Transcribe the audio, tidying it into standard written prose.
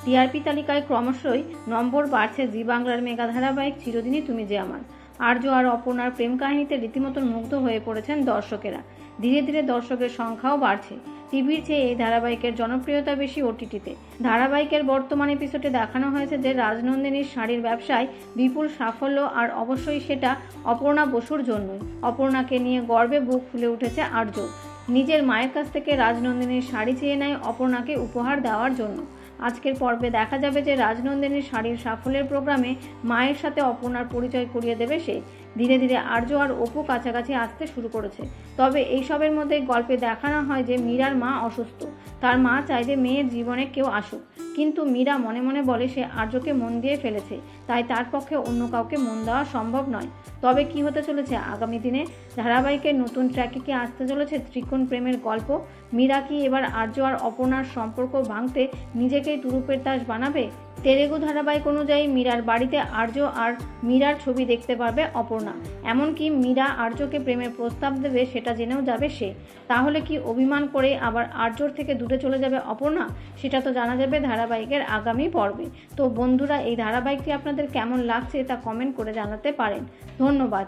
TRP তালিকায় ক্রমশই নম্বর বাড়ছে জি বাংলার মেগা ধারাবাহিক চিরদিনই তুমি যে আমার। আর্য আর অপর্ণার প্রেম কাহিনীতে রীতিমতন মুগ্ধ হয়ে পড়েছেন দর্শকেরা। ধীরে ধীরে দর্শকের সংখ্যাও বাড়ছে। টিভির চেয়ে এই ধারাবাহিকের জনপ্রিয়তা বেশি ওটিটিতে। ধারাবাহিকের বর্তমান এপিসোডে দেখানো হয়েছে যে রাজনন্দিনীর শাড়ির ব্যবসায় বিপুল সাফল্য, আর অবশ্যই সেটা অপর্ণা বসুর জন্যই। অপর্ণাকে নিয়ে গর্বে বুক ফুলে উঠেছে আর্য। নিজের মায়ের কাছ থেকে রাজনন্দিনীর শাড়ি চেয়ে নেয় অপর্ণাকে উপহার দেওয়ার জন্য। আজকের পর্বে দেখা যাবে যে রাজনন্দিনীর শাড়ির সাফল্যের প্রোগ্রামে মায়ের সাথে অপর্ণার পরিচয় করিয়ে দেবে সে। ধীরে ধীরে আর্য আর অপু কাছাকাছি আসতে শুরু করেছে। তবে এইসবের মধ্যে গল্পে দেখানো হয় যে মীরার মা অসুস্থ। তার মা চায় যে মেয়ের জীবনে কেউ আসুক, কিন্তু মীরা মনে মনে বলে সে আর্যকে মন দিয়ে ফেলেছে, তাই তার পক্ষে অন্য কাউকে মন দেওয়া সম্ভব নয়। তবে কি হতে চলেছে আগামী দিনে? ধারাবাহিকের নতুন ট্র্যাকে কি আসতে চলেছে ত্রিকোণ প্রেমের গল্প? মীরা কি এবার আর্য আর অপর্ণার সম্পর্ক ভাঙতে নিজেকেই তুরুপের তাস বানাবে? তেলেগু ধারাবাহিক অনুযায়ী মীরার বাড়িতে আর্য আর মীরার ছবি দেখতে পারবে অপর্ণা। এমনকি মীরা আর্যকে প্রেমের প্রস্তাব দেবে সেটা জেনেও যাবে সে। তাহলে কি অভিমান করে আবার আর্যর থেকে দূরে চলে যাবে অপর্ণা? সেটা তো জানা যাবে ধারাবাহিকের আগামী পর্বে। তো বন্ধুরা, এই ধারাবাহিকটি আপনাদের কেমন লাগছে তা কমেন্ট করে জানাতে পারেন। ধন্যবাদ।